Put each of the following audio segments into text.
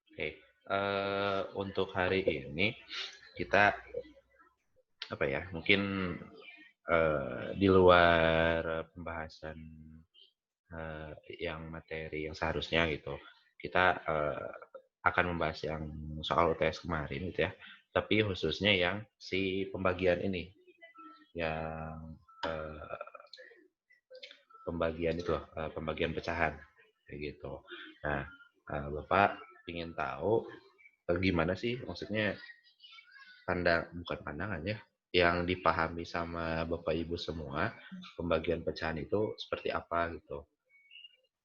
Oke, untuk hari ini kita apa ya? Mungkin di luar pembahasan yang materi yang seharusnya gitu, kita akan membahas yang soal UTS kemarin gitu ya. Tapi khususnya yang si pembagian ini, yang pembagian itu loh, pembagian pecahan kayak gitu. Nah, Bapak ingin tahu gimana sih maksudnya bukan pandangan ya, yang dipahami sama Bapak Ibu semua pembagian pecahan itu seperti apa gitu.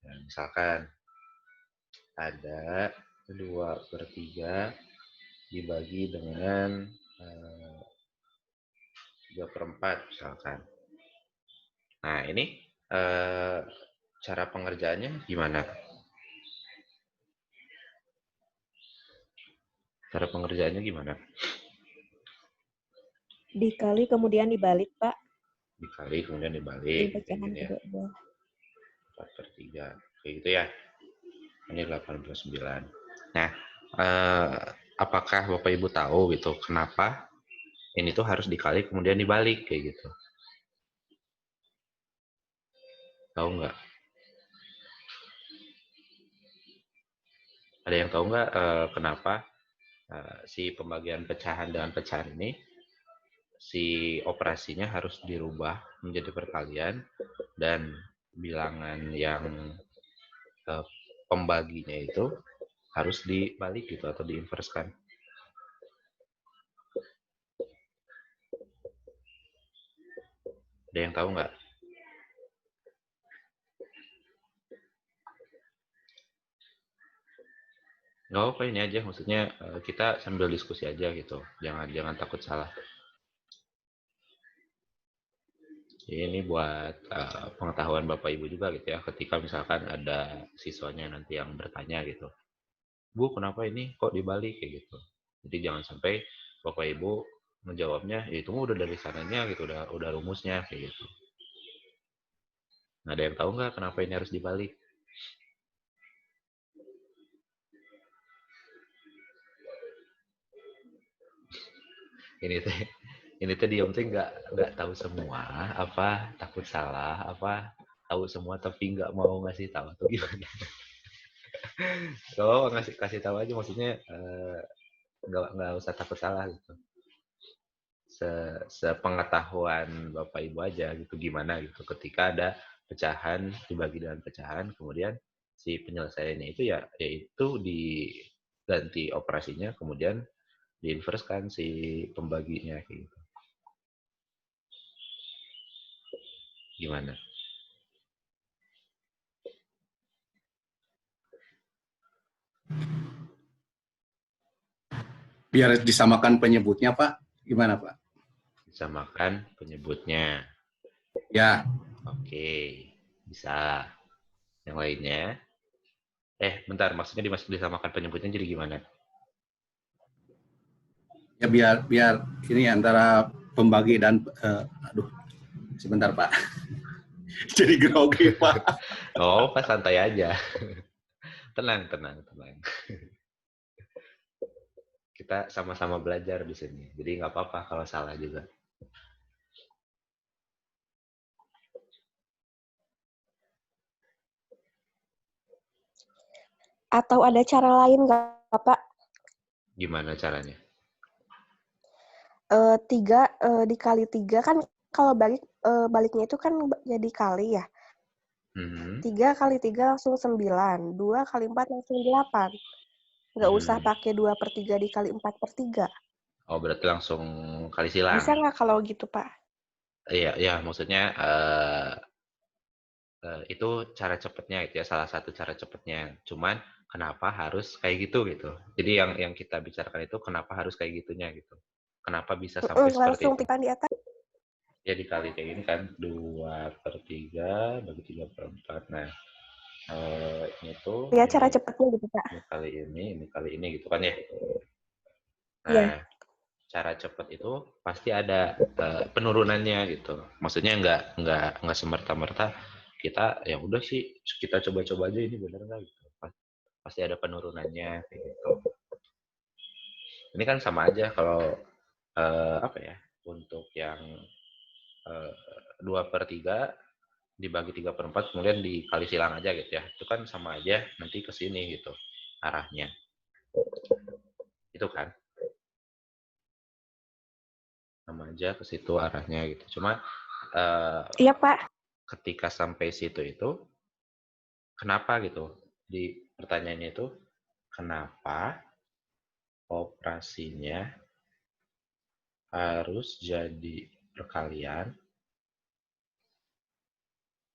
Nah, misalkan ada 2/3 dibagi dengan 3/4 misalkan. Nah, ini eh, cara pengerjaannya gimana? Cara pengerjaannya gimana? Dikali kemudian dibalik, Pak. Dikali kemudian Jadi dibalik kayak pecahan gini ya. kedua. 4/3 kayak gitu ya. Ini 89. Nah, apakah Bapak Ibu tahu gitu kenapa ini tuh harus dikali kemudian dibalik kayak gitu? Tahu nggak? Ada yang tahu nggak kenapa si pembagian pecahan dengan pecahan ini si operasinya harus dirubah menjadi perkalian dan bilangan yang eh, pembaginya itu harus dibalik gitu atau diinverskan? Ada yang tahu nggak? Nggak apa ini aja, maksudnya kita sambil diskusi aja gitu. Jangan takut salah. Ini buat pengetahuan Bapak Ibu juga gitu ya. Ketika misalkan ada siswanya nanti yang bertanya gitu, Bu, kenapa ini kok dibalik kayak gitu. Jadi jangan sampai Bapak Ibu menjawabnya, ya itu udah dari sananya gitu, udah rumusnya kayak gitu. Nah, ada yang tahu nggak kenapa ini harus dibalik? Ini teh ini teh diam teh nggak tahu semua, apa takut salah, apa tahu semua tapi nggak mau ngasih tahu atau gimana? Kalau ngasih kasih tahu aja maksudnya nggak usah takut salah gitu. Sepengetahuan Bapak Ibu aja gitu gimana gitu ketika ada pecahan dibagi dengan pecahan kemudian si penyelesaiannya itu ya yaitu diganti operasinya kemudian diinverskan si pembaginya gitu. Gimana? Biar disamakan penyebutnya, Pak. Gimana, Pak? Disamakan penyebutnya. Ya, Oke, bisa. Yang lainnya? Bentar, maksudnya disamakan penyebutnya jadi gimana? ya biar ini antara pembagi dan aduh, sebentar, Pak. Jadi grogi, Pak. Oh, pas santai aja. Tenang, tenang, tenang. Kita sama-sama belajar di sini. Jadi nggak apa-apa kalau salah juga. Atau ada cara lain nggak, Pak? Gimana caranya? 3 dikali 3 kan kalau baliknya itu kan jadi kali ya. 3 kali 3 langsung 9. 2 kali 4 langsung 8. Nggak usah pakai 2/3 dikali 4/3. Oh, berarti langsung kali silang. Bisa nggak kalau gitu, Pak? Iya, ya, maksudnya itu cara cepatnya itu ya salah satu cara cepatnya. Cuman kenapa harus kayak gitu gitu. Jadi yang kita bicarakan itu kenapa harus kayak gitunya gitu. Kenapa bisa sampai seperti Langsung itu? tipan di atas. Ya dikali kayak gini kan 2/3 bagi 3/4. Nah, ini tuh Ya cara cepatnya gitu, Pak. ini kali ini gitu kan ya. Iya. Nah, cara cepat itu pasti ada penurunannya gitu. Maksudnya nggak semerta-merta kita ya udah sih kita coba-coba aja ini bener nggak gitu. pasti ada penurunannya kayak gitu. Ini kan sama aja kalau apa ya, untuk yang 2/3 dibagi 3/4 kemudian dikali silang aja gitu ya. Itu kan sama aja nanti ke sini gitu arahnya. Itu kan sama aja ke situ arahnya gitu. Cuma Iya, Pak. ketika sampai situ itu kenapa gitu? Di pertanyaannya itu kenapa operasinya harus jadi perkalian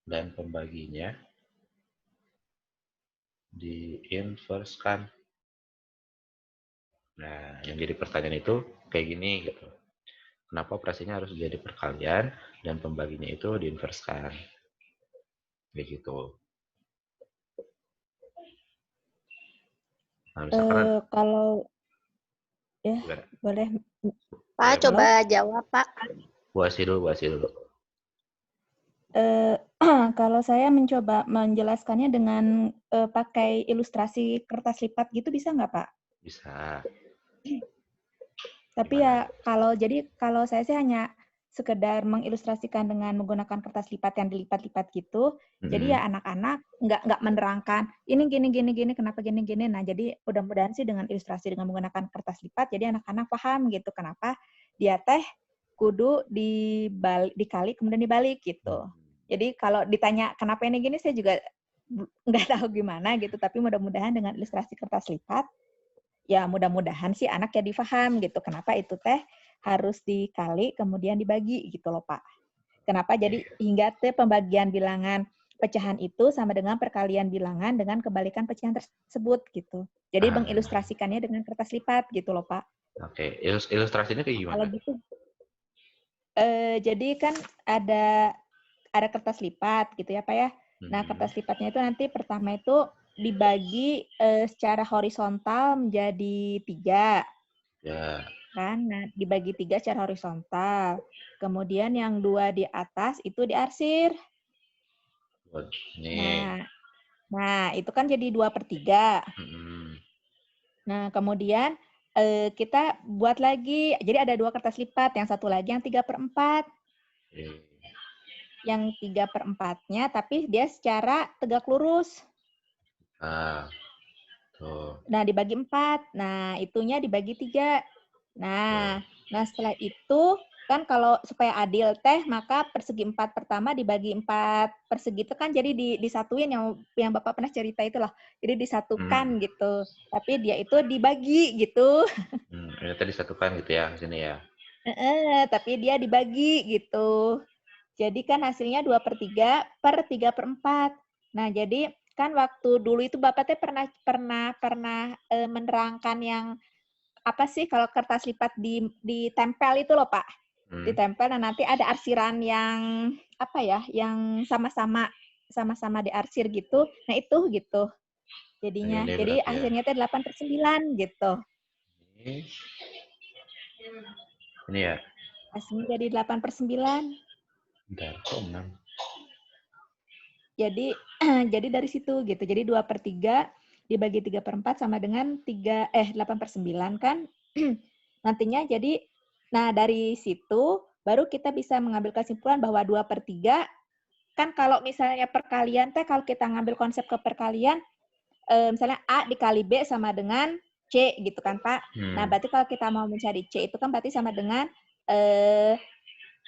dan pembaginya diinverskan. Nah, yang jadi pertanyaan itu kayak gini gitu. Kenapa operasinya harus jadi perkalian dan pembaginya itu diinverskan? Kayak gitu. Nah, misalkan Kalau ya gimana? boleh. Pak, Boleh, coba jawab, Pak. buasi dulu. Kalau saya mencoba menjelaskannya dengan pakai ilustrasi kertas lipat gitu bisa nggak, Pak? Bisa. Tapi Gimana? ya kalau saya sih hanya sekedar mengilustrasikan dengan menggunakan kertas lipat yang dilipat-lipat gitu. Jadi ya anak-anak nggak menerangkan ini gini kenapa gini. Nah jadi mudah-mudahan sih dengan ilustrasi dengan menggunakan kertas lipat jadi anak-anak paham gitu kenapa dia teh kudu dikali kemudian dibalik gitu. Jadi kalau ditanya kenapa ini gini saya juga nggak tahu gimana gitu. Tapi mudah-mudahan dengan ilustrasi kertas lipat ya mudah-mudahan sih anak jadi paham gitu kenapa itu teh harus dikali kemudian dibagi gitu loh Pak. Kenapa jadi hingga teh pembagian bilangan pecahan itu sama dengan perkalian bilangan dengan kebalikan pecahan tersebut gitu. Jadi mengilustrasikannya dengan kertas lipat gitu loh Pak. Oke, ilustrasinya kayak gimana? Kalau gitu jadi kan ada kertas lipat gitu ya Pak ya. Nah kertas lipatnya itu nanti pertama itu dibagi secara horizontal menjadi 3. Ya. Kan, nah dibagi 3 secara horizontal. Kemudian yang 2 di atas itu diarsir. Nih. Nah itu kan jadi 2/3. Nah kemudian kita buat lagi, jadi ada 2 kertas lipat, yang satu lagi yang 3/4. Yang 3/4-nya tapi dia secara tegak lurus. Tuh. Nah dibagi 4, nah itunya dibagi 3. Nah setelah itu kan kalau supaya adil teh maka persegi 4 pertama dibagi 4 persegi itu kan jadi disatuin yang Bapak pernah cerita itu loh. Jadi disatukan gitu. Tapi dia itu dibagi gitu. Ternyata disatukan gitu ya sini ya. Tapi dia dibagi gitu. Jadi kan hasilnya 2/3 per 3/4. Nah, jadi kan waktu dulu itu Bapak teh pernah menerangkan yang apa sih kalau kertas lipat ditempel itu loh Pak. Ditempel dan nanti ada arsiran yang apa ya, yang sama-sama diarsir gitu. Nah itu gitu. Jadinya. Ini Jadi berarti ya. akhirnya teh 8/9 gitu. Ini ya. Hasilnya jadi 8/9. Bentar, kok 6? Jadi jadi dari situ gitu. Jadi 2/3 dibagi 3/4 sama dengan 8/9 kan. Nantinya jadi, nah dari situ baru kita bisa mengambil kesimpulan bahwa 2/3 kan kalau misalnya perkalian teh kalau kita ngambil konsep ke perkalian, misalnya A dikali B sama dengan C gitu kan Pak. Nah berarti kalau kita mau mencari C itu kan berarti sama dengan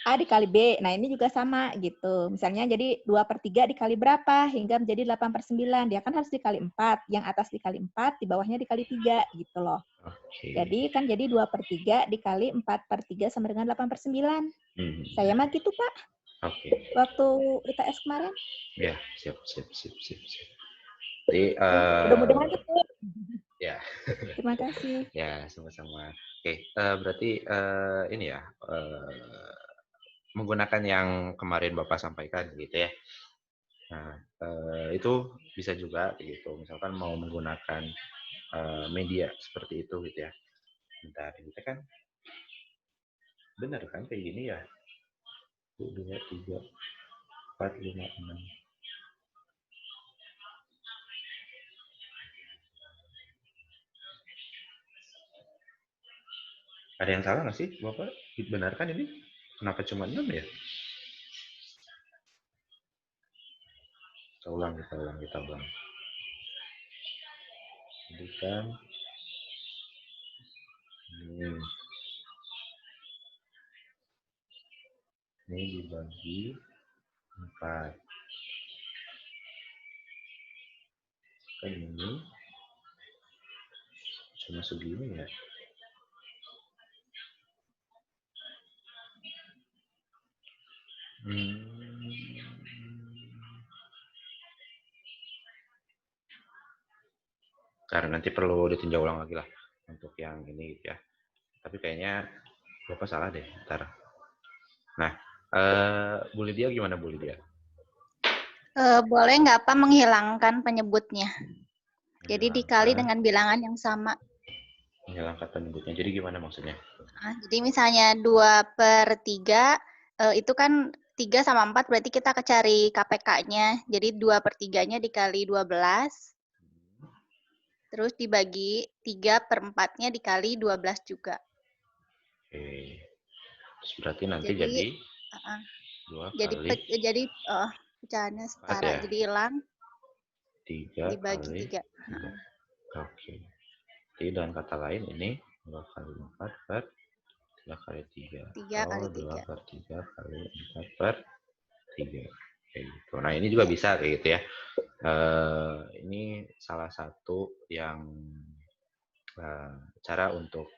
A dikali B. Nah, ini juga sama gitu. Misalnya jadi 2/3 dikali berapa hingga menjadi 8/9. Dia kan harus dikali 4. Yang atas dikali 4, di bawahnya dikali 3 gitu loh. Jadi kan jadi 2/3 dikali 4/3 sama dengan 8/9. Saya mah gitu, Pak. Waktu UTS kemarin. Ya, siap. Jadi, mudah-mudahan cukup. Ya. Terima kasih. Ya, sama-sama. Oke, berarti ini ya, menggunakan yang kemarin Bapak sampaikan gitu ya. Nah, itu bisa juga gitu. Misalkan mau menggunakan media seperti itu gitu ya. Bentar, ini kan benar kan kayak gini ya. 1, 2, 3, 4, 5, 6. Ada yang salah nggak sih, Bapak? Dibenarkan ini? Kenapa cuma 6 ya? Kita ulang. Jadi kan, ini dibagi 4. Kan ini cuma segini ya. Karena nanti perlu ditinjau ulang lagi lah untuk yang ini gitu ya. Tapi kayaknya Bapak salah deh, ntar. Nah, Bu Lydia gimana Bu Lydia? Boleh nggak Pak menghilangkan penyebutnya? Jadi dikali dengan bilangan yang sama. Menghilangkan penyebutnya. Jadi gimana maksudnya? Jadi misalnya 2/3, itu kan 3 sama 4 berarti kita cari KPK-nya. Jadi 2/3-nya dikali 12. Terus dibagi 3/4-nya dikali 12 juga. Oke. Terus berarti nanti jadi 2 kali. Jadi pecahannya setara. Ya? Jadi hilang 3 dibagi kali 3. 3. Oke. Jadi dengan kata lain ini 2 kali 4 per 3 kali 3. 3 kali 2 3. per 3 kali 4 per 3. Kayak gitu. Nah ini juga bisa kayak gitu ya. Ini salah satu yang cara untuk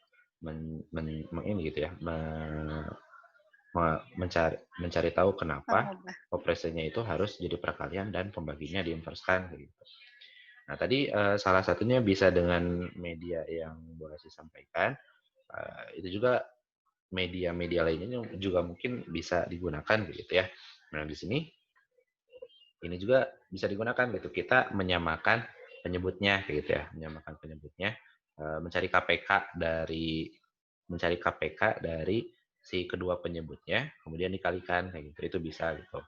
mencari tahu kenapa operasinya itu harus jadi perkalian dan pembaginya diinverskan gitu. Nah tadi salah satunya bisa dengan media yang Bu Asih sampaikan. Itu juga media-media lainnya juga mungkin bisa digunakan gitu ya. Nah di sini ini juga bisa digunakan gitu. Kita menyamakan penyebutnya gitu ya, menyamakan penyebutnya, mencari KPK dari si kedua penyebutnya, kemudian dikalikan kayak gitu. Itu bisa gitu.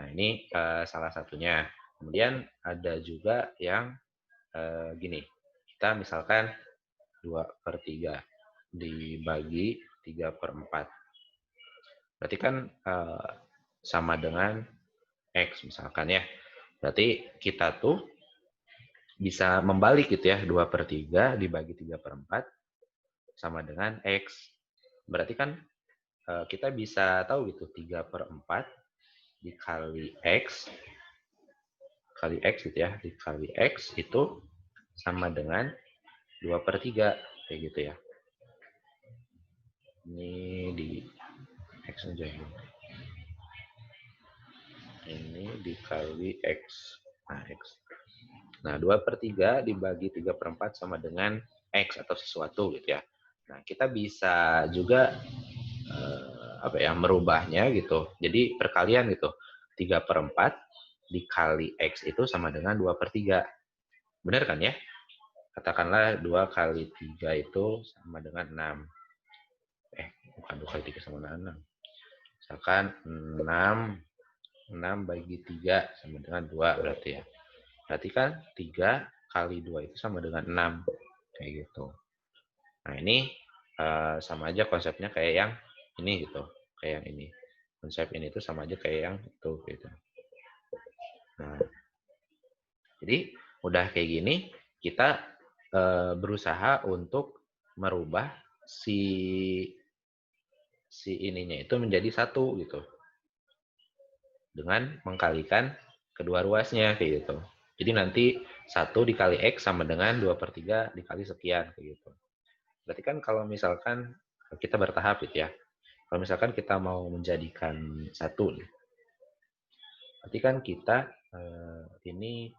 Nah, ini salah satunya. Kemudian ada juga yang gini. Kita misalkan 2/3 dibagi 3/4. Berarti kan sama dengan X misalkan ya. Berarti kita tuh bisa membalik gitu ya. 2/3 dibagi 3/4 sama dengan X. Berarti kan kita bisa tahu gitu 3/4 dikali X kali X gitu ya. Dikali X itu sama dengan 2/3 kayak gitu ya. Ini di X aja ini. Ini dikali X. Nah, X. Nah, 2/3 dibagi 3/4 sama dengan X atau sesuatu gitu ya. Nah, kita bisa juga merubahnya gitu. Jadi perkalian gitu. 3/4 dikali X itu sama dengan 2/3. Benar kan ya? Katakanlah 2 kali 3 itu sama dengan 6. Bukan 2 kali 3 sama dengan 6. Misalkan 6 bagi 3 sama dengan 2 berarti ya. Berarti kan 3 kali 2 itu sama dengan 6. Kayak gitu. Nah ini sama aja konsepnya kayak yang ini gitu. Kayak yang ini. Konsep ini tuh sama aja kayak yang itu gitu. Nah, jadi udah kayak gini, kita berusaha untuk merubah si ininya itu menjadi satu gitu. Dengan mengkalikan kedua ruasnya kayak gitu. Jadi nanti 1 dikali X sama dengan 2/3 dikali sekian kayak gitu. Berarti kan kalau misalkan kita bertahap gitu ya. Kalau misalkan kita mau menjadikan 1 nih. Berarti kan kita ini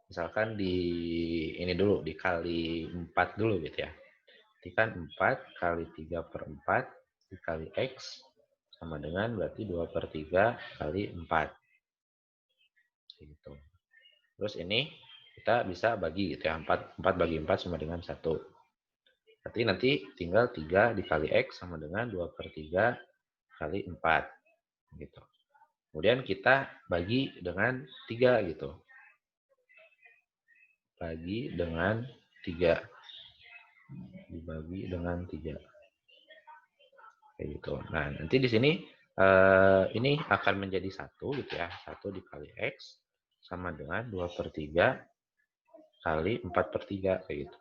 misalkan ini dulu dikali 4 dulu gitu ya. Berarti kan 4 kali 3/4 dikali X sama dengan berarti 2/3 kali 4. Gitu. Terus ini kita bisa bagi gitu ya. 4 bagi 4 sama dengan 1. Berarti nanti tinggal 3 dikali X sama dengan 2/3 kali 4. Gitu. Kemudian kita bagi dengan 3 gitu. Bagi dengan 3. dibagi dengan 3. Kayak gitu. Nah, nanti di sini ini akan menjadi 1 gitu ya. 1 dikali X sama dengan 2/3 kali 4/3 kayak gitu.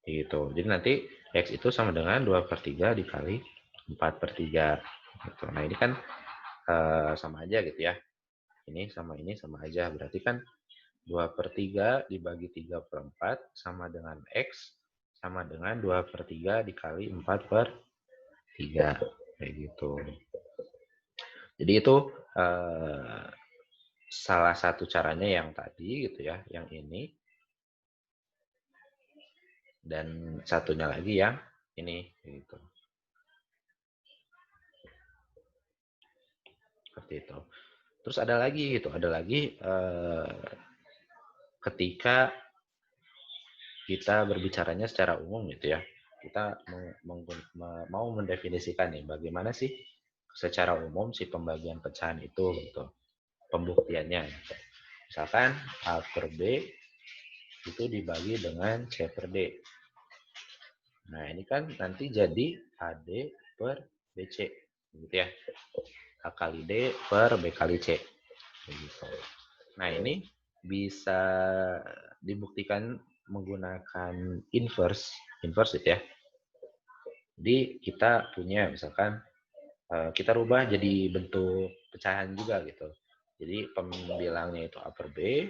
Gitu. Jadi nanti X itu sama dengan 2/3 dikali 4/3. Gitu. Nah, ini kan sama aja gitu ya. Ini sama aja. Berarti kan 2/3 dibagi 3/4 sama dengan X sama dengan 2/3 dikali 4/3. Kayak gitu. Jadi itu salah satu caranya yang tadi gitu ya, yang ini. Dan satunya lagi yang ini gitu. Seperti itu. Terus ada lagi gitu, ketika kita berbicaranya secara umum gitu ya. Kita mau mendefinisikan nih bagaimana sih secara umum si pembagian pecahan itu gitu. Pembuktiannya gitu. Misalkan A per B itu dibagi dengan C per D. Nah, ini kan nanti jadi AD per BC gitu ya. A kali D per B kali C. Gitu. Nah, ini bisa dibuktikan menggunakan inverse itu ya. Jadi kita punya misalkan kita rubah jadi bentuk pecahan juga gitu. Jadi pembilangnya itu A per B,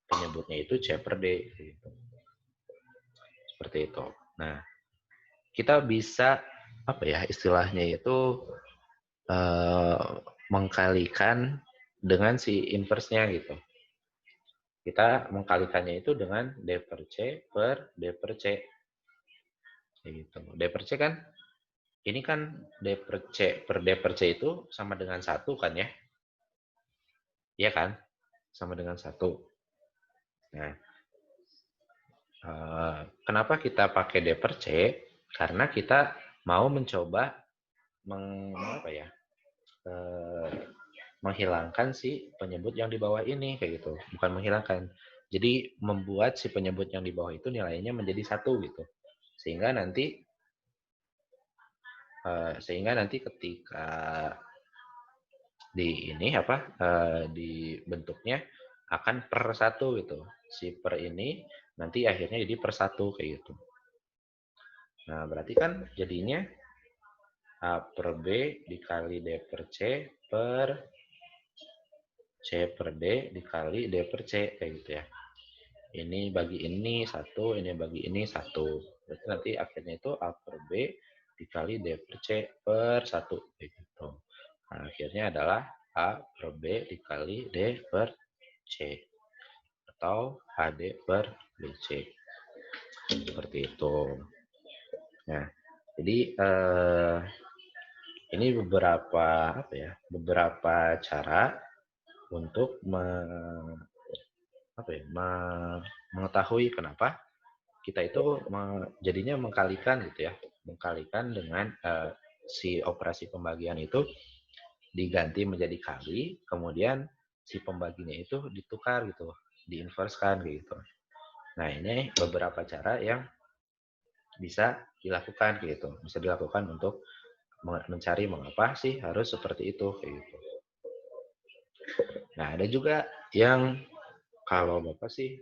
penyebutnya itu C per D. Gitu. Seperti itu. Nah, kita bisa apa ya istilahnya itu mengkalikan dengan si inverse-nya gitu. Kita mengkalikannya itu dengan D per C per D per C. Gitu. D per C kan, ini kan D per C per D per C itu sama dengan 1 kan ya? Iya kan? Sama dengan 1. Nah, kenapa kita pakai D per C? Karena kita mau mencoba menghilangkan si penyebut yang di bawah ini kayak gitu. Bukan menghilangkan. Jadi membuat si penyebut yang di bawah itu nilainya menjadi 1 gitu. Sehingga nanti ketika di ini di bentuknya akan per 1 gitu. Si per ini nanti akhirnya jadi per 1 kayak gitu. Nah, berarti kan jadinya A per B dikali D per C per C per D dikali D per C kayak gitu ya. Ini bagi ini 1, ini bagi ini 1. Berarti nanti akhirnya itu A per B dikali D per C per 1 kayak gitu. Nah, akhirnya adalah A per B dikali D per C atau AD per BC. Seperti itu. Nah, jadi ini beberapa cara untuk mengetahui kenapa kita itu jadinya mengkalikan gitu ya, mengkalikan dengan si operasi pembagian itu diganti menjadi kali, kemudian si pembaginya itu ditukar gitu, diinverskan gitu. Nah, ini beberapa cara yang bisa dilakukan gitu, bisa dilakukan untuk mencari mengapa sih harus seperti itu kayak gitu. Nah, ada juga yang kalau Bapak sih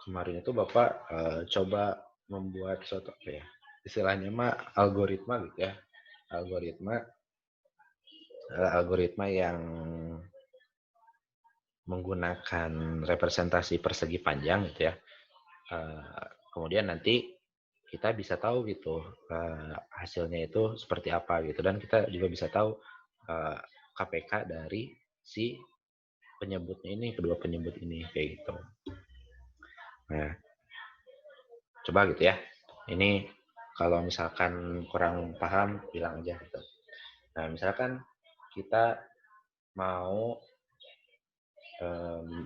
kemarin itu Bapak coba membuat suatu istilahnya mah algoritma gitu ya. Algoritma yang menggunakan representasi persegi panjang gitu ya. Kemudian nanti kita bisa tahu gitu hasilnya itu seperti apa gitu, dan kita juga bisa tahu KPK dari si penyebutnya ini, kedua penyebut ini kayak gitu. Nah, coba gitu ya. Ini kalau misalkan kurang paham bilang aja gitu. Nah, misalkan kita mau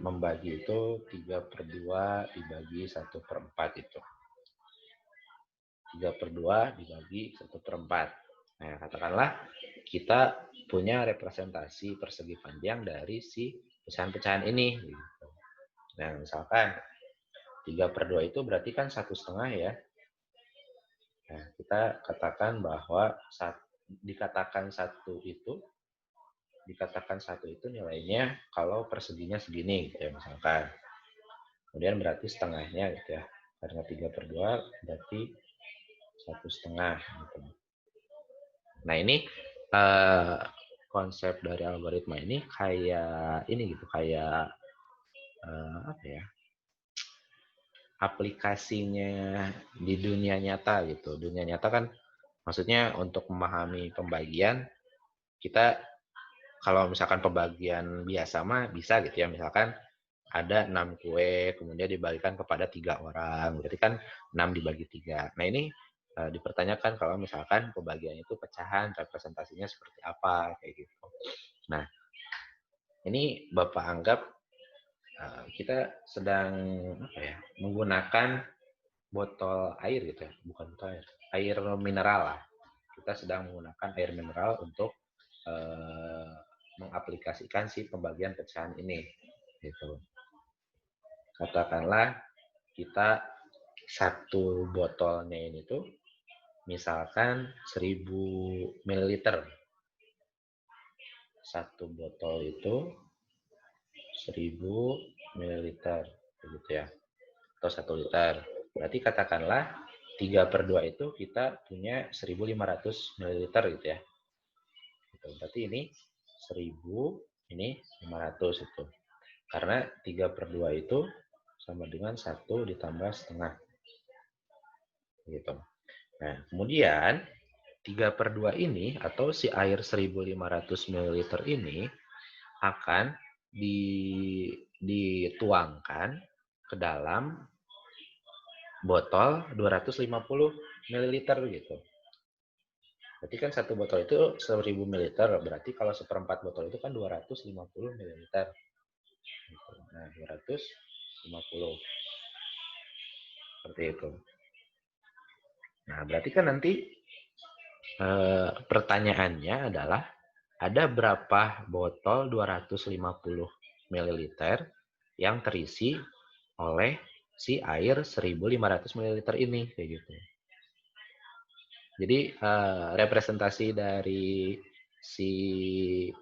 membagi itu 3/2 dibagi 1/4 itu. 3/2 dibagi 1/4. Nah, katakanlah kita punya representasi persegi panjang dari si pecahan-pecahan ini. Nah, misalkan 3/2 itu berarti kan 1/2 ya. Nah, kita katakan bahwa dikatakan satu itu nilainya kalau perseginya segini gitu ya misalkan. Kemudian berarti setengahnya gitu ya. Karena 3/2 berarti 1/2 gitu. Nah, ini konsep dari algoritma ini kayak ini gitu, kayak apa ya? Aplikasinya di dunia nyata gitu. Dunia nyata kan maksudnya untuk memahami pembagian, kita kalau misalkan pembagian biasa mah bisa gitu ya. Misalkan ada 6 kue, kemudian dibagikan kepada 3 orang. Berarti kan 6 dibagi 3. Nah, ini dipertanyakan kalau misalkan pembagiannya itu pecahan, representasinya seperti apa, kayak gitu. Nah, ini Bapak anggap kita sedang apa ya, menggunakan botol air gitu ya, bukan botol air mineral lah. Kita sedang menggunakan air mineral untuk mengaplikasikan si pembagian pecahan ini, gitu. Katakanlah kita satu botolnya ini tuh misalkan 1000 ml. Satu botol itu 1000 ml, begitu ya. Atau 1 liter. Berarti katakanlah 3/2 itu kita punya 1500 ml gitu ya. Gitu. Berarti ini 1000, ini 500 itu. Karena 3/2 itu sama dengan 1 ditambah setengah. Gitu. Nah, kemudian 3/2 ini atau si air 1500 ml ini akan dituangkan ke dalam botol 250 ml gitu. Berarti kan satu botol itu 1000 ml, berarti kalau seperempat botol itu kan 250 ml. Gitu. Nah, 250. Seperti itu. Nah, berarti kan nanti pertanyaannya adalah ada berapa botol 250 ml yang terisi oleh si air 1500 ml ini kayak gitu. Jadi representasi dari si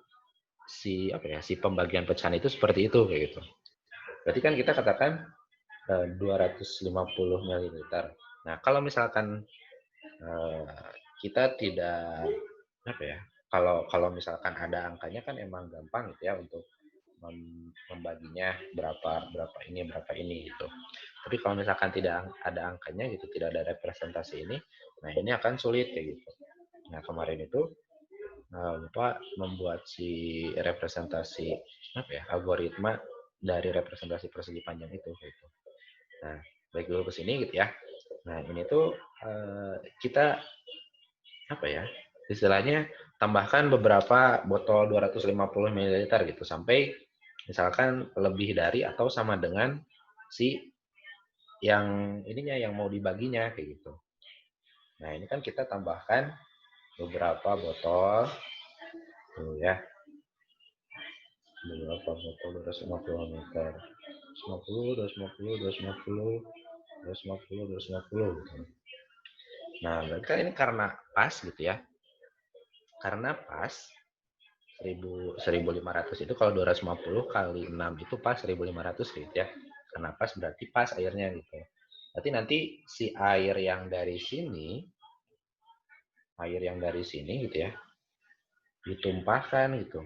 pembagian pecahan itu seperti itu kayak gitu. Berarti kan kita katakan 250 ml. Nah, kalau misalkan kita tidak kalau misalkan ada angkanya kan emang gampang gitu ya untuk membaginya berapa ini gitu. Tapi kalau misalkan tidak ada angkanya gitu, tidak ada representasi ini, nah ini akan sulit kayak gitu. Nah, kemarin itu Bapak membuat si representasi algoritma dari representasi persegi panjang itu gitu. Nah, baik dulu ke sini gitu ya. Nah, ini tuh kita istilahnya tambahkan beberapa botol 250 ml gitu sampai misalkan lebih dari atau sama dengan si yang ininya yang mau dibaginya kayak gitu. Nah, ini kan kita tambahkan beberapa botol tuh ya. Beberapa botol 250 liter. 250 gitu. Nah, berarti kan ini karena pas gitu ya. Karena pas 1500 itu kalau 250 kali 6 itu pas 1500 gitu ya. Karena pas berarti pas airnya gitu. Berarti nanti si air yang dari sini gitu ya, ditumpahkan gitu.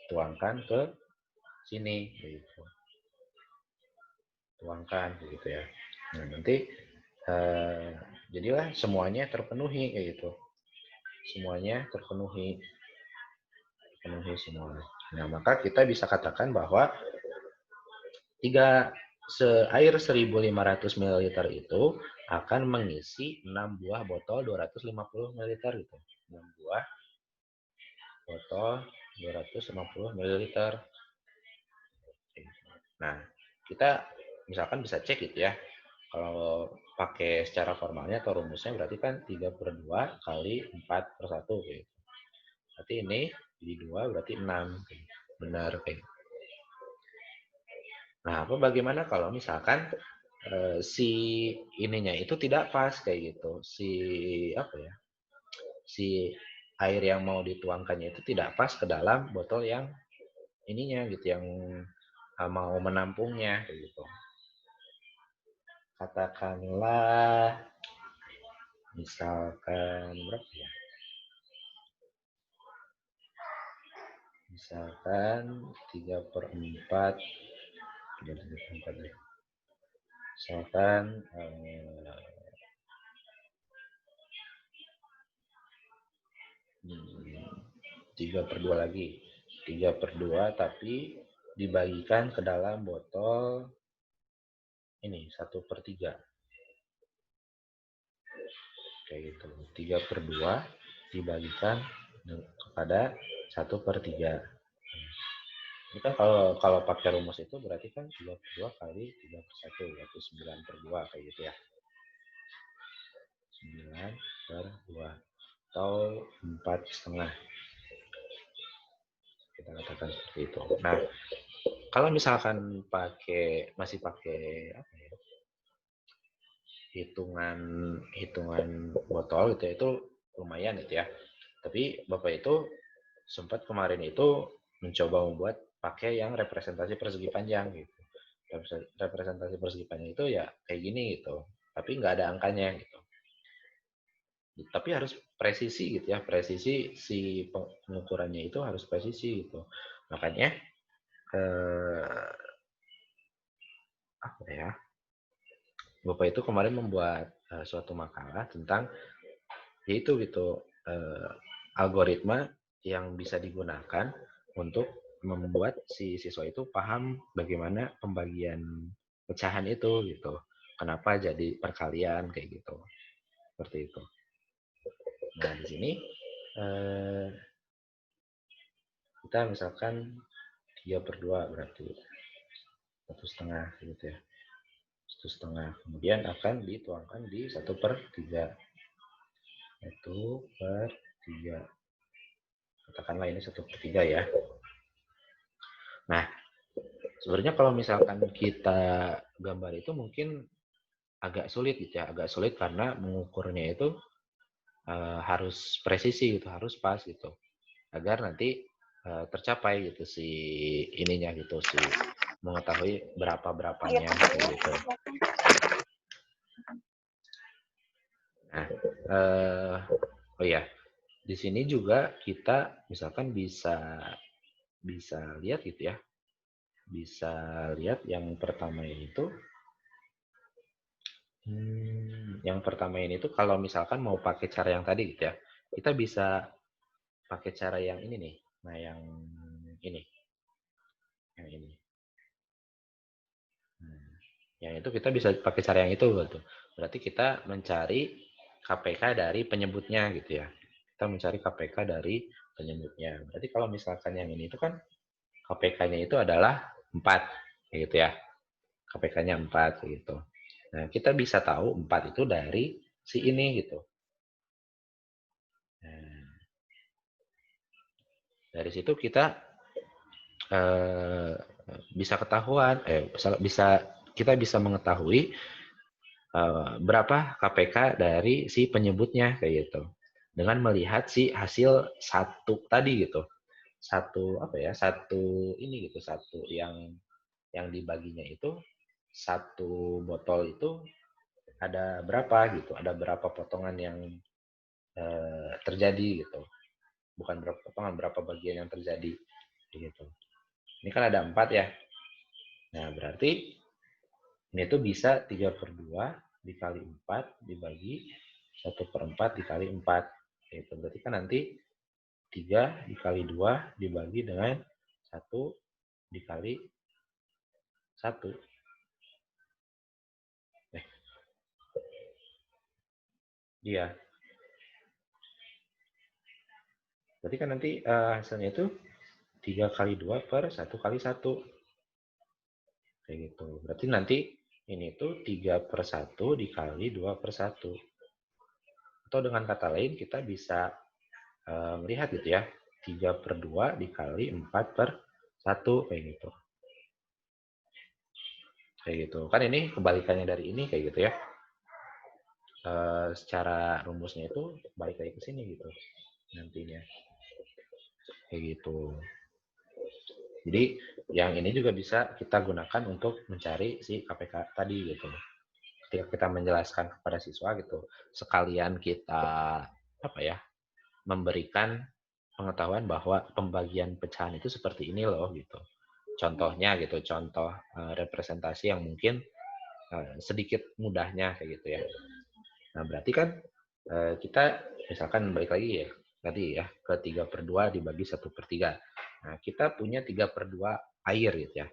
Tuangkan ke sini gitu. Tuangkan gitu ya. Nah, nanti jadilah semuanya terpenuhi kayak gitu. Semuanya terpenuhi semua. Nah, maka kita bisa katakan bahwa air 1500 ml itu akan mengisi 6 buah botol 250 ml gitu. 6 buah botol 250 ml. Nah, kita misalkan bisa cek gitu ya. Kalau pakai secara formalnya atau rumusnya berarti kan 3/2 kali 4/1 gitu. Berarti ini jadi 2 berarti 6. Benar kayak. Nah, bagaimana kalau misalkan si ininya itu tidak pas kayak gitu. Si apa ya? Si air yang mau dituangkannya itu tidak pas ke dalam botol yang ininya gitu, yang mau menampungnya kayak gitu. Katakanlah misalkan berapa ya? Misalkan 3/4, misalkan 3/2 lagi, 3/2 tapi dibagikan ke dalam botol ini 1/3 kayak gitu. 3/2 dibagikan kepada 1/3. Ini kan kalau pakai rumus itu berarti kan 3/2 kali 3/1 yaitu 9/2 kayak gitu ya. 9/2 atau 4,5. Kita katakan seperti itu. Nah, kalau misalkan masih pakai apa ya? hitungan botol gitu ya, itu lumayan gitu ya. Tapi Bapak itu sempat kemarin itu mencoba membuat pakai yang representasi persegi panjang gitu. Representasi persegi panjang itu ya kayak gini gitu. Tapi nggak ada angkanya gitu. Tapi harus presisi gitu ya. Presisi si pengukurannya itu harus presisi gitu. Makanya apa ya? Bapak itu kemarin membuat suatu makalah tentang yaitu gitu algoritma yang bisa digunakan untuk membuat si siswa itu paham bagaimana pembagian pecahan itu gitu. Kenapa jadi perkalian kayak gitu. Seperti itu. Nah, di sini kita misalkan 3/2 berarti 1,5 gitu ya. 1,5. Kemudian akan dituangkan di 1/3. 1/3. Katakanlah ini 1/3 ya. Nah, sebenarnya kalau misalkan kita gambar itu mungkin agak sulit gitu ya, agak sulit karena mengukurnya itu harus presisi gitu, harus pas gitu, agar nanti tercapai gitu si ininya gitu, si mengetahui berapanya gitu. Nah, oh ya, di sini juga kita misalkan bisa lihat gitu ya, bisa lihat yang pertama ini tuh. Yang pertama ini tuh kalau misalkan mau pakai cara yang tadi gitu ya, kita bisa pakai cara yang ini nih. Nah, yang ini. Yang ini. Yang itu kita bisa pakai cara yang itu gitu. Berarti kita mencari KPK dari penyebutnya gitu ya. Kita mencari KPK dari penyebutnya. Berarti kalau misalkan yang ini itu kan KPK-nya itu adalah 4 gitu ya. KPK-nya 4 gitu. Nah, kita bisa tahu 4 itu dari si ini gitu. Nah, dari situ kita bisa ketahuan, kita bisa mengetahui berapa KPK dari si penyebutnya kayak gitu. Dengan melihat si hasil satu tadi gitu. Satu apa ya? Satu ini gitu, satu yang dibaginya itu satu botol itu ada berapa gitu, ada berapa potongan yang terjadi gitu. Bukan berapa potongan, berapa bagian yang terjadi gitu. Ini kan ada 4 ya. Nah, berarti ini tuh bisa 3/2 dikali 4 dibagi 1/4 dikali 4. Gitu. Berarti kan nanti 3 dikali 2 dibagi dengan 1 dikali 1. Iya. Berarti kan nanti hasilnya itu 3 kali 2 per 1 kali 1. Kayak gitu. Berarti nanti ini tuh 3/1 dikali 2/1. Atau dengan kata lain kita bisa melihat gitu ya. 3/2 dikali 4/1 kayak gitu. Kayak gitu. Kan ini kebalikannya dari ini kayak gitu ya. Secara rumusnya itu balik lagi ke sini gitu nantinya. Kayak gitu. Jadi yang ini juga bisa kita gunakan untuk mencari si KPK tadi gitu. Ketika kita menjelaskan kepada siswa gitu, sekalian kita apa ya, memberikan pengetahuan bahwa pembagian pecahan itu seperti ini loh gitu. Contohnya gitu, contoh representasi yang mungkin sedikit mudahnya kayak gitu ya. Nah berarti kan kita misalkan balik lagi ya tadi ya ke 3/2 dibagi 1/3. Nah kita punya 3/2 air gitu ya.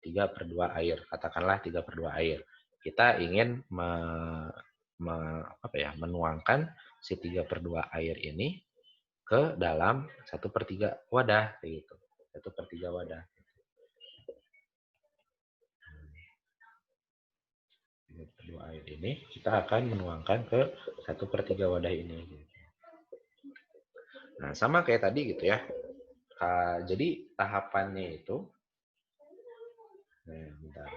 3/2 air, katakanlah 3/2 air. Kita ingin menuangkan si 3/2 air ini ke dalam 1/3 wadah kayak gitu. 1/3 wadah. 3/2 air ini kita akan menuangkan ke 1/3 wadah ini. Nah, sama kayak tadi gitu ya. Jadi tahapannya itu bentar.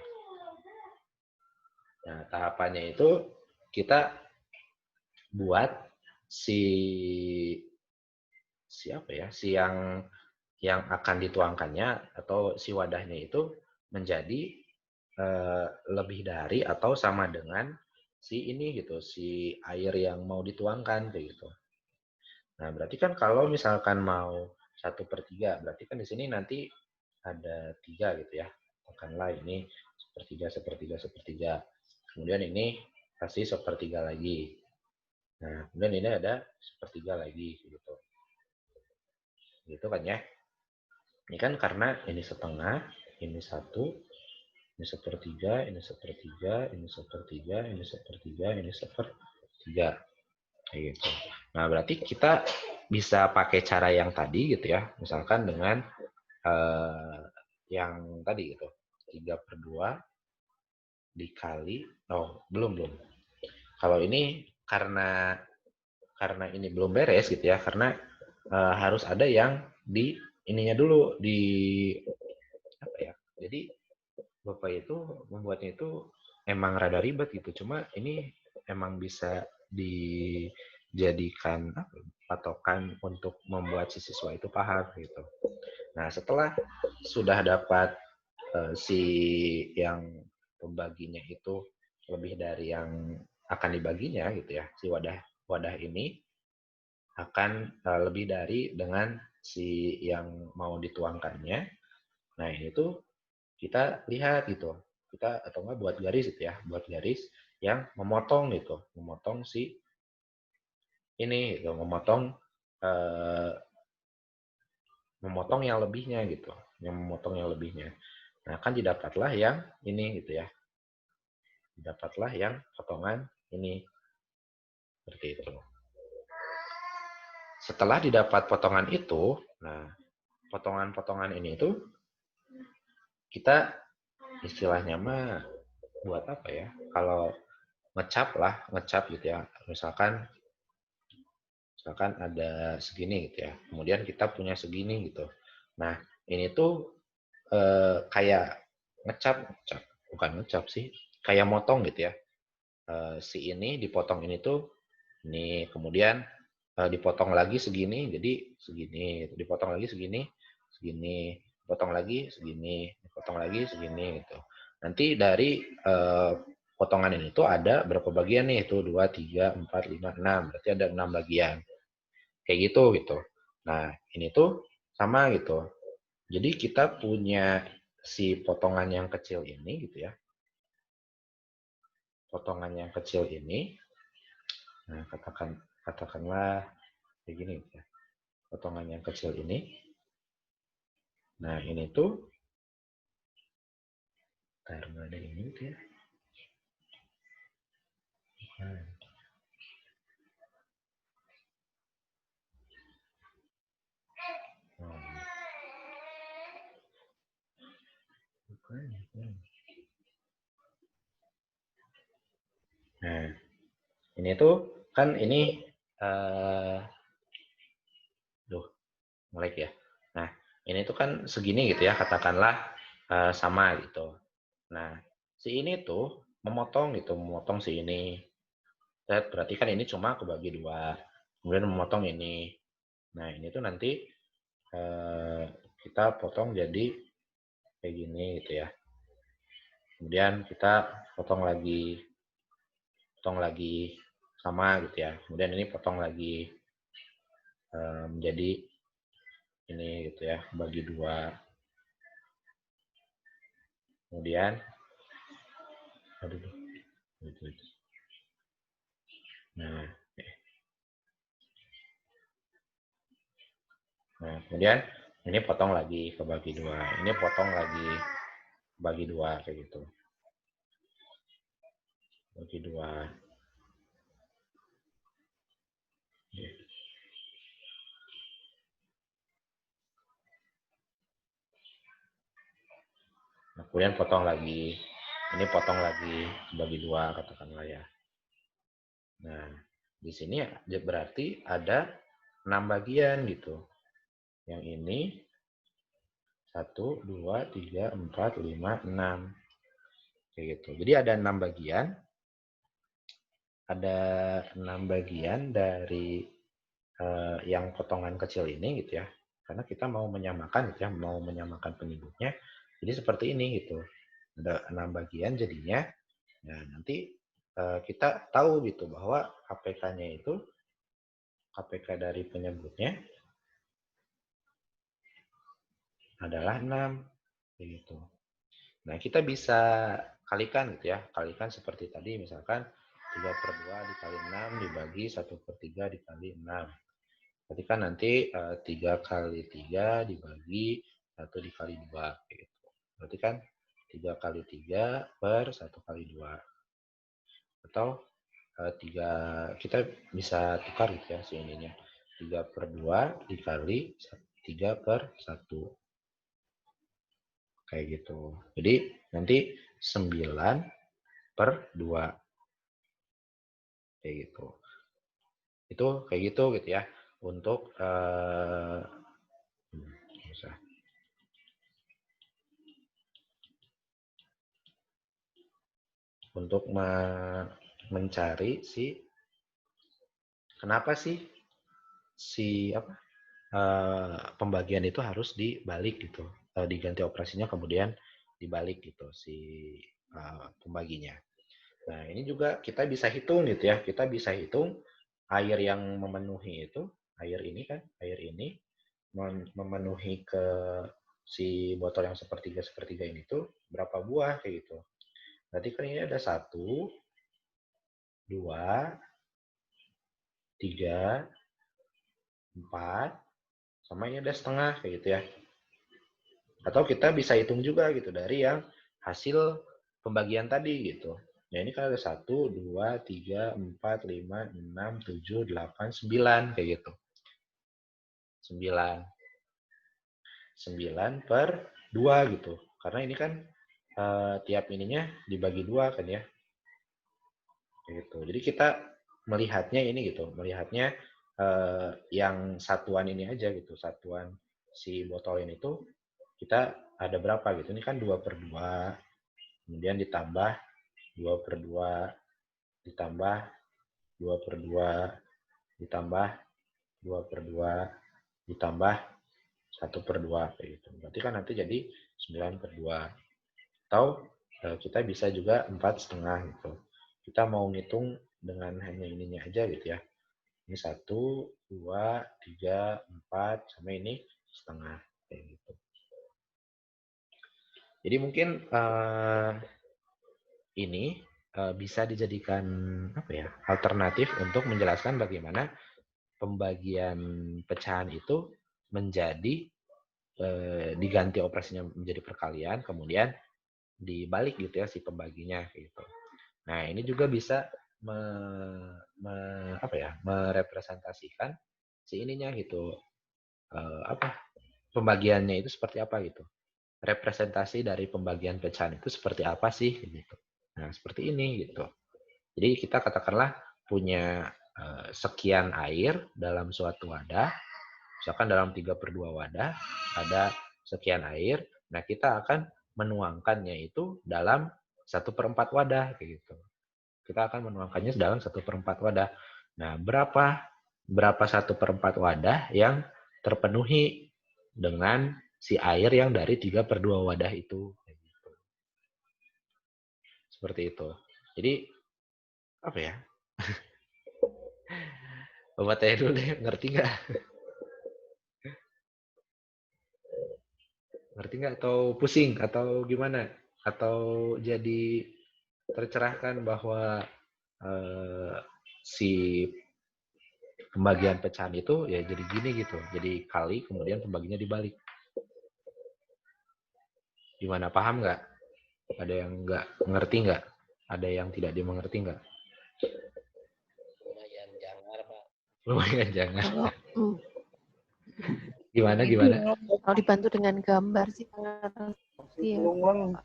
Nah, tahapannya itu kita buat si yang akan dituangkannya atau si wadahnya itu menjadi lebih dari atau sama dengan si ini gitu, si air yang mau dituangkan kayak gitu. Nah, berarti kan kalau misalkan mau 1/3, berarti kan di sini nanti ada 3 gitu ya. Katakanlah ini 1/3, 1/3, 1/3. Kemudian ini kasih 1/3 lagi. Nah, kemudian ini ada 1/3 lagi gitu. Gitu kan ya. Ini kan karena ini setengah, ini 1, ini 1/3, ini 1/3, ini 1/3, ini 1/3, ini 1/3. Kayak gitu. Nah, berarti kita bisa pakai cara yang tadi gitu ya. Misalkan dengan yang tadi gitu. 3/2 dikali, belum. Kalau ini karena ini belum beres gitu ya, karena harus ada yang di ininya dulu di apa ya. Jadi Bapak itu membuatnya itu emang rada ribet gitu. Cuma ini emang bisa dijadikan patokan untuk membuat si siswa itu paham gitu. Nah, setelah sudah dapat si yang pembaginya itu lebih dari yang akan dibaginya gitu ya, si wadah ini akan lebih dari dengan si yang mau dituangkannya. Nah, ini tuh kita lihat gitu. Kita atau enggak buat garis gitu ya, buat garis yang memotong gitu, memotong si ini gitu, memotong yang lebihnya gitu, yang memotong yang lebihnya. Nah, kan didapatlah yang ini gitu ya. Didapatlah yang potongan ini. Seperti itu. Setelah didapat potongan itu, nah, potongan-potongan ini itu kita istilahnya mah buat apa ya? Kalau ngecap gitu ya. Misalkan ada segini gitu ya. Kemudian kita punya segini gitu. Nah, ini tuh kayak bukan ngecap sih, kayak motong gitu ya. Si ini dipotong ini tuh ini, kemudian dipotong lagi segini, jadi segini, dipotong lagi segini, segini, dipotong lagi segini, dipotong lagi segini gitu. Nanti dari potongan ini tuh ada berapa bagian nih? Itu 2, 3, 4, 5, 6. Berarti ada 6 bagian. Kayak gitu. Nah, ini tuh sama gitu. Jadi kita punya si potongan yang kecil ini gitu ya. Potongan yang kecil ini, nah katakanlah kayak gini ya. Potongan yang kecil ini. Nah, ini tuh nggak ada ini gitu ya. Nah, ini tuh kan ini nge-lag ya. Nah, ini tuh kan segini gitu ya, katakanlah sama gitu. Nah, si ini tuh memotong gitu, memotong si ini. Berarti kan ini cuma kebagi 2. Kemudian memotong ini. Nah, ini tuh nanti kita potong jadi kayak gini gitu ya. Kemudian kita potong lagi sama gitu ya. Kemudian ini potong lagi menjadi ini gitu ya, bagi 2. Kemudian gitu. Nah, kemudian ini potong lagi kebagi 2. Ini potong lagi bagi 2 kayak gitu. Bagi 2. Nah, kemudian potong lagi. Ini potong lagi bagi 2 katakanlah ya. Nah, di sini berarti ada 6 bagian gitu. Yang ini 1, 2, 3, 4, 5, 6. Kayak gitu. Jadi ada 6 bagian. Ada 6 bagian dari yang potongan kecil ini gitu ya. Karena kita mau menyamakan gitu ya, mau menyamakan penyebutnya. Jadi seperti ini gitu. Ada 6 bagian jadinya. Nah, nanti kita tahu gitu bahwa KPK-nya itu KPK dari penyebutnya adalah 6 gitu. Nah, kita bisa kalikan gitu ya. Kalikan seperti tadi misalkan 3/2 dikali 6 dibagi 1/3 dikali 6. Berarti kan nanti 3 kali 3 dibagi 1 dikali 2 gitu. Berarti kan 3 kali 3 per 1 kali 2. Atau 3 kita bisa tukar gitu ya si ininya. 3/2 dikali 3/1. Kayak gitu. Jadi nanti 9/2. Kayak gitu. Itu kayak gitu ya. Untuk untuk mencari kenapa sih pembagian itu harus dibalik gitu. Diganti operasinya kemudian dibalik gitu si pembaginya. Nah, ini juga kita bisa hitung gitu ya. Kita bisa hitung air yang memenuhi itu, air ini memenuhi ke si botol yang sepertiga ini tuh berapa buah kayak gitu. Berarti kan ini ada 1, 2, 3, 4, sama ini ada setengah kayak gitu ya. Atau kita bisa hitung juga gitu dari yang hasil pembagian tadi gitu. Ya ini kan ada 1, 2, 3, 4, 5, 6, 7, 8, 9 kayak gitu. 9 per 2 gitu. Karena ini kan tiap ininya dibagi 2 kan ya. Gitu. Jadi kita melihatnya ini gitu, melihatnya yang satuan ini aja gitu, satuan si botol ini tuh kita ada berapa gitu. Ini kan 2/2, kemudian ditambah 2/2, ditambah 2/2, ditambah 2/2, ditambah 1/2 kayak gitu. Berarti kan nanti jadi 9/2. Atau kita bisa juga 4,5 gitu. Kita mau ngitung dengan hanya ininya aja gitu ya. Ini 1, 2, 3, 4, sama ini setengah kayak gitu. Jadi mungkin ini bisa dijadikan alternatif untuk menjelaskan bagaimana pembagian pecahan itu menjadi diganti operasinya menjadi perkalian, kemudian dibalik gitu ya si pembaginya gitu. Nah, ini juga bisa merepresentasikan si ininya gitu. Pembagiannya itu seperti apa gitu. Representasi dari pembagian pecahan itu seperti apa sih gitu. Nah, seperti ini gitu. Jadi kita katakanlah punya sekian air dalam suatu wadah. Misalkan dalam 3/2 wadah ada sekian air. Nah, kita akan menuangkannya itu dalam 1/4 wadah kayak gitu. Kita akan menuangkannya dalam 1/4 wadah. Nah, berapa 1/4 wadah yang terpenuhi dengan si air yang dari 3/2 wadah itu. Seperti itu. Jadi, apa ya? Bapak tanya dulu deh, ngerti nggak? Ngerti nggak? Atau pusing? Atau gimana? Atau jadi tercerahkan bahwa si pembagian pecahan itu ya jadi gini gitu. Jadi kali, kemudian pembaginya dibalik. Gimana, paham nggak? Ada yang nggak ngerti nggak? Ada yang tidak dimengerti nggak? Lumayan jangar, Pak. Lumayan jangan. Kalau Gimana? kalau dibantu dengan gambar sih sangat pasti ya. Iya.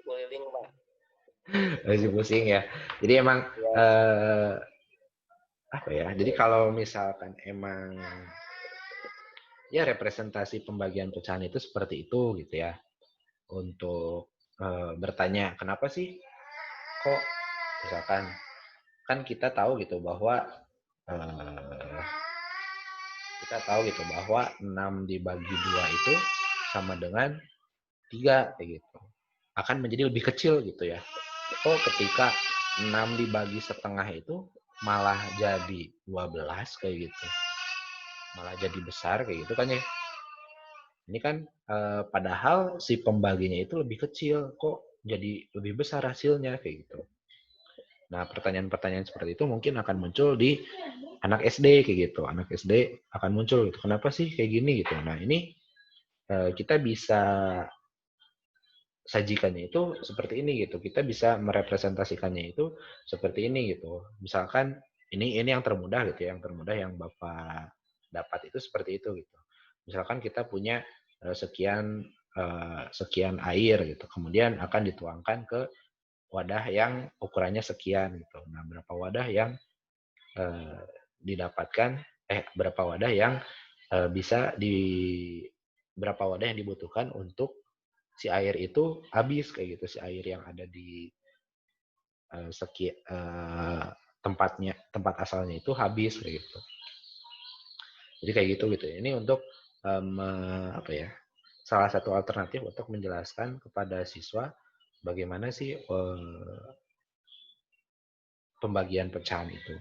Keliling, Pak. Masih pusing ya. Jadi emang apa ya? Jadi kalau misalkan emang ya representasi pembagian pecahan itu seperti itu gitu ya. Untuk bertanya kenapa sih kok misalkan kan kita tahu gitu bahwa 6 dibagi 2 itu sama dengan 3 kayak gitu. Akan menjadi lebih kecil gitu ya. Kok ketika 6 dibagi setengah itu malah jadi 12 kayak gitu. Malah jadi besar kayak gitu kan ya. Ini kan padahal si pembaginya itu lebih kecil, kok jadi lebih besar hasilnya kayak gitu. Nah, pertanyaan-pertanyaan seperti itu mungkin akan muncul di anak SD kayak gitu. Anak SD akan muncul gitu. Kenapa sih kayak gini gitu. Nah, ini kita bisa sajikannya itu seperti ini gitu. Kita bisa merepresentasikannya itu seperti ini gitu. Misalkan ini yang termudah gitu ya. Yang termudah yang Bapak dapat itu seperti itu gitu. Misalkan kita punya sekian air gitu. Kemudian akan dituangkan ke wadah yang ukurannya sekian gitu. Nah, berapa wadah yang didapatkan berapa wadah yang berapa wadah yang dibutuhkan untuk si air itu habis kayak gitu. Si air yang ada di tempat asalnya itu habis kayak gitu. Jadi kayak gitu. Ini untuk apa ya? Salah satu alternatif untuk menjelaskan kepada siswa bagaimana sih pembagian pecahan itu.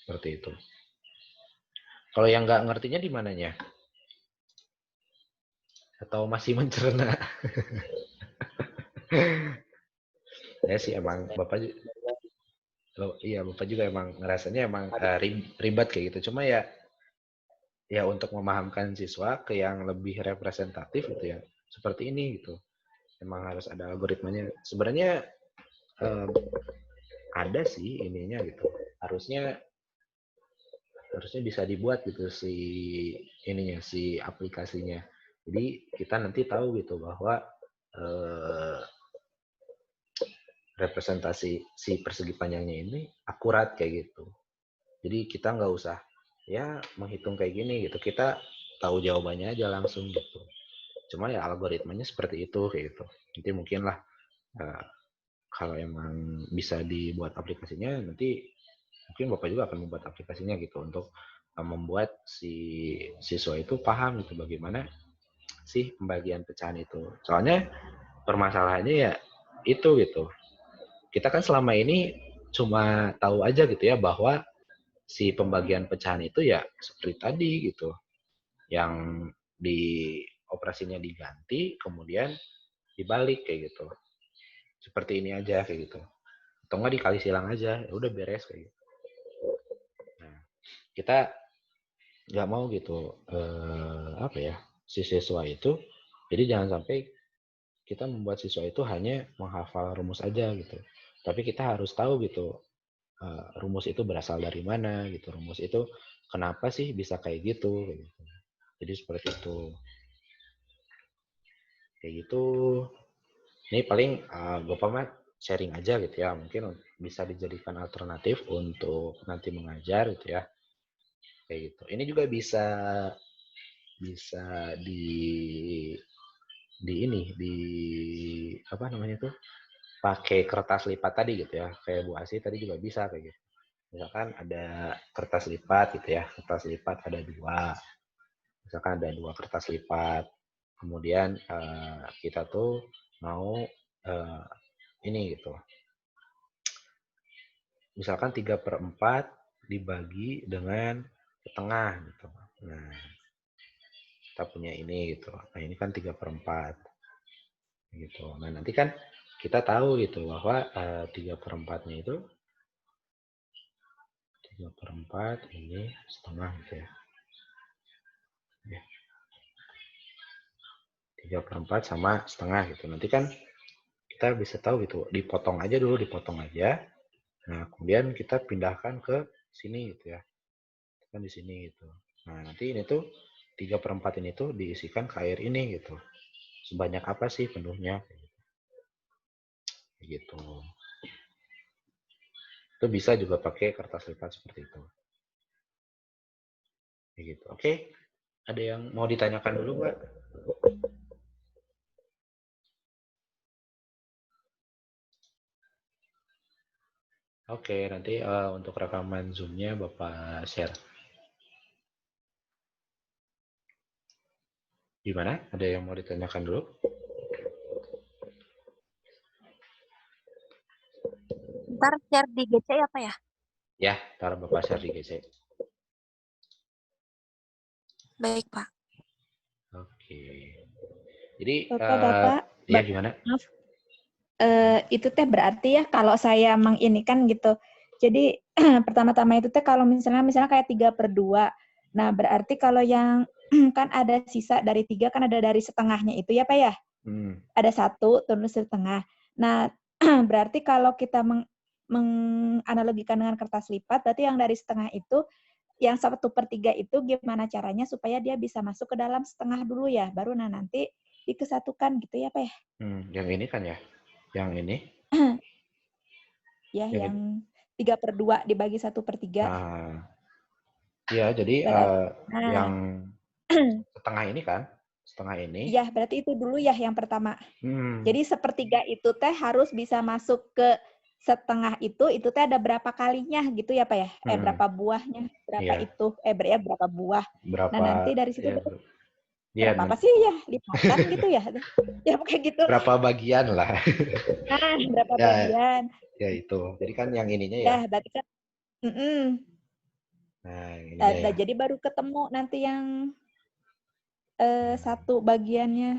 Seperti itu. Kalau yang nggak ngertinya di mananya? Atau masih mencerna? Ya sih emang Bapak juga emang ngerasanya emang ribet kayak gitu. Cuma ya untuk memahamkan siswa ke yang lebih representatif gitu ya. Seperti ini gitu. Emang harus ada algoritmanya. Sebenarnya ada sih ininya gitu. Harusnya bisa dibuat gitu si aplikasinya. Jadi kita nanti tahu gitu bahwa representasi si persegi panjangnya ini akurat kayak gitu. Jadi kita nggak usah ya menghitung kayak gini gitu. Kita tahu jawabannya aja langsung gitu. Cuma ya algoritmanya seperti itu kayak gitu. Nanti mungkin lah kalau emang bisa dibuat aplikasinya nanti mungkin Bapak juga akan membuat aplikasinya gitu untuk membuat si siswa itu paham gitu bagaimana sih pembagian pecahan itu. Soalnya permasalahannya ya itu gitu. Kita kan selama ini cuma tahu aja gitu ya bahwa si pembagian pecahan itu ya seperti tadi gitu. Yang di operasinya diganti kemudian dibalik kayak gitu. Seperti ini aja kayak gitu. Atau enggak dikali silang aja, ya udah beres kayak gitu. Nah, kita nggak mau gitu apa ya si siswa itu. Jadi jangan sampai kita membuat siswa itu hanya menghafal rumus aja gitu. Tapi kita harus tahu gitu rumus itu berasal dari mana gitu. Rumus itu kenapa sih bisa kayak gitu. Jadi seperti itu. Kayak gitu. Ini paling Bapak mah sharing aja gitu ya. Mungkin bisa dijadikan alternatif untuk nanti mengajar gitu ya. Kayak gitu. Ini juga bisa di apa namanya tuh, pakai kertas lipat tadi gitu ya, kayak Bu Asi tadi juga bisa kayak gitu. Misalkan ada kertas lipat gitu ya, kertas lipat ada 2, misalkan ada 2 kertas lipat, kemudian kita tuh mau ini gitu, misalkan 3/4 dibagi dengan setengah gitu. Nah, kita punya ini gitu. Nah, ini kan 3/4 gitu. Nah, nanti kan kita tahu gitu bahwa 3/4-nya itu 3/4 ini setengah gitu ya. 3/4 sama setengah gitu. Nanti kan kita bisa tahu gitu, dipotong aja dulu, dipotong aja. Nah, kemudian kita pindahkan ke sini gitu ya. Kan di sini gitu. Nah, nanti ini tuh 3/4 ini tuh diisikan ke air ini gitu. Sebanyak apa sih penuhnya? Kayak gitu. Itu bisa juga pakai kertas lipat seperti itu. Kayak gitu. Oke. Ada yang mau ditanyakan dulu, Mbak? Oke, nanti untuk rekaman Zoom-nya Bapak share. Gimana? Ada yang mau ditanyakan dulu? Ntar share di GC apa ya? Ya, ntar Bapak share di GC. Baik, Pak. Oke. Jadi, Bapak, ya gimana? Maaf. Itu teh berarti ya kalau saya menginikan gitu. Jadi pertama-tama itu teh kalau misalnya kayak 3/2. Nah, berarti kalau yang kan ada sisa dari 3 kan ada dari setengahnya itu ya Pak ya? Ada 1 turun setengah. Nah, berarti kalau kita menganalogikan dengan kertas lipat, berarti yang dari setengah itu, yang 1/3 itu gimana caranya supaya dia bisa masuk ke dalam setengah dulu ya, baru nanti dikesatukan gitu ya Pak ya? Yang ini kan ya? Yang ini? Ya, yang 3/2 dibagi 1/3. Iya, jadi yang setengah ini kan? Setengah ini. Iya, berarti itu dulu ya yang pertama. Jadi 1/3 itu teh harus bisa masuk ke setengah itu teh ada berapa kalinya gitu ya Pak ya? Berapa buahnya, berapa itu, berapa buah. Berapa, nah, nanti dari situ ya, berapa apa sih ya? Lipatan gitu ya? Ya kayak gitu. Berapa bagian lah. Nah, berapa bagian. Ya itu. Jadi kan yang ininya ya. Ya, berarti kan. Nah, ininya ya. Jadi baru ketemu nanti yang satu bagiannya.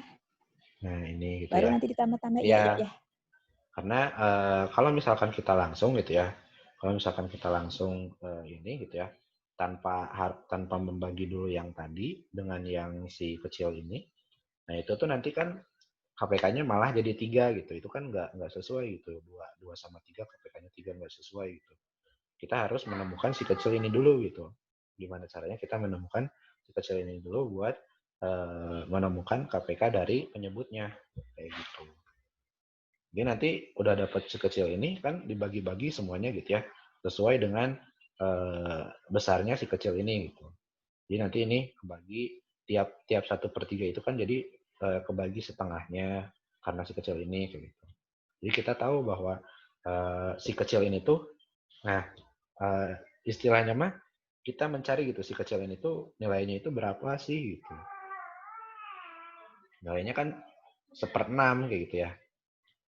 Nah, ini gitu baru ya. nanti ditambah-tambah ya. Karena kalau misalkan kita langsung gitu ya. Kalau misalkan kita langsung ini gitu ya. Tanpa membagi dulu yang tadi dengan yang si kecil ini. Nah, itu tuh nanti kan KPK-nya malah jadi 3 gitu. Itu kan nggak sesuai gitu. 2 sama 3, KPK-nya 3 nggak sesuai gitu. Kita harus menemukan si kecil ini dulu gitu. Gimana caranya kita menemukan si kecil ini dulu buat menemukan KPK dari penyebutnya. Kayak gitu. Jadi nanti udah dapat si kecil ini kan dibagi-bagi semuanya gitu ya. Sesuai dengan besarnya si kecil ini gitu. Jadi nanti ini kebagi tiap 1/3 itu kan jadi kebagi setengahnya karena si kecil ini kayak gitu. Jadi kita tahu bahwa si kecil ini tuh, nah istilahnya mah kita mencari gitu si kecil ini tuh nilainya itu berapa sih gitu. Nilainya kan 1/6 kayak gitu ya.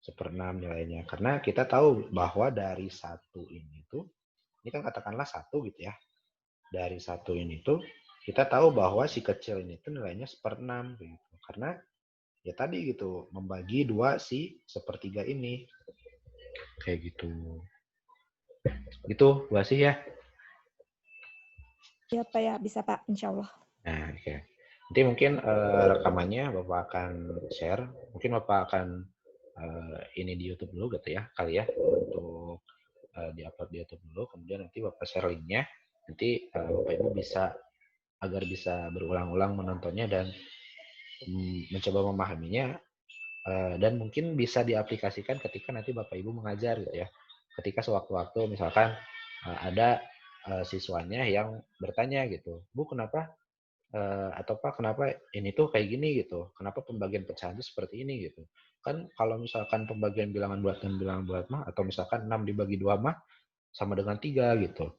1/6 nilainya. Karena kita tahu bahwa dari 1 ini tuh, ini kan katakanlah 1 gitu ya. Dari 1 ini tuh kita tahu bahwa si kecil ini tuh nilainya 1/6 gitu. Karena ya tadi gitu, membagi 2 si 1/3 ini. Kayak gitu. Gitu, Bu Asih ya. Iya Pak ya, bisa Pak, insya Allah. Nah, oke. Nanti mungkin rekamannya Bapak akan share. Mungkin Bapak akan ini di YouTube dulu gitu ya, kali ya. Untuk di-upload di YouTube dulu. Kemudian nanti Bapak share linknya. Nanti Bapak Ibu agar bisa berulang-ulang menontonnya dan mencoba memahaminya. Dan mungkin bisa diaplikasikan ketika nanti Bapak Ibu mengajar gitu ya. Ketika sewaktu-waktu misalkan ada siswanya yang bertanya gitu, Bu kenapa atau Pak kenapa ini tuh kayak gini gitu, kenapa pembagian pecahan itu seperti ini gitu. Kan kalau misalkan pembagian bilangan bulat dan bilangan bulat mah, atau misalkan 6 dibagi 2 mah sama dengan 3 gitu.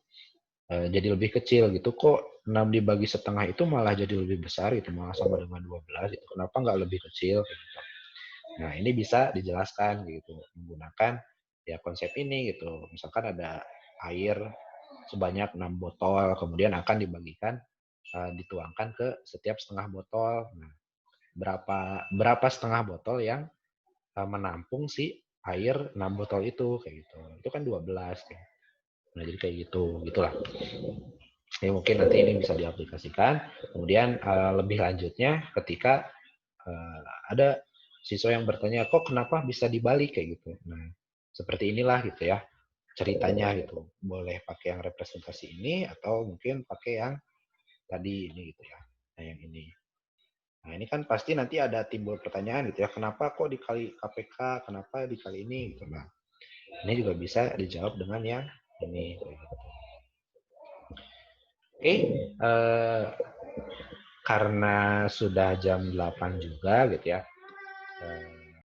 Jadi lebih kecil gitu, kok 6 dibagi setengah itu malah jadi lebih besar gitu, malah sama dengan 12 gitu, kenapa nggak lebih kecil gitu. Nah ini bisa dijelaskan gitu, menggunakan ya konsep ini gitu, misalkan ada air sebanyak 6 botol, kemudian akan dibagikan, dituangkan ke setiap setengah botol. Nah, berapa setengah botol yang menampung si air 6 botol itu kayak gitu. Itu kan 12 ya. Nah, jadi kayak gitu, gitulah. Ya, mungkin nanti ini bisa diaplikasikan. Kemudian lebih lanjutnya ketika ada siswa yang bertanya, kok kenapa bisa dibalik kayak gitu. Nah, seperti inilah gitu ya ceritanya gitu. Boleh pakai yang representasi ini atau mungkin pakai yang tadi ini gitu ya. Nah, yang ini. Nah, ini kan pasti nanti ada timbul pertanyaan gitu ya, kenapa kok dikali KPK, kenapa dikali ini gitu. Nah, ini juga bisa dijawab dengan yang ini. Oke, karena sudah jam 8 juga gitu ya.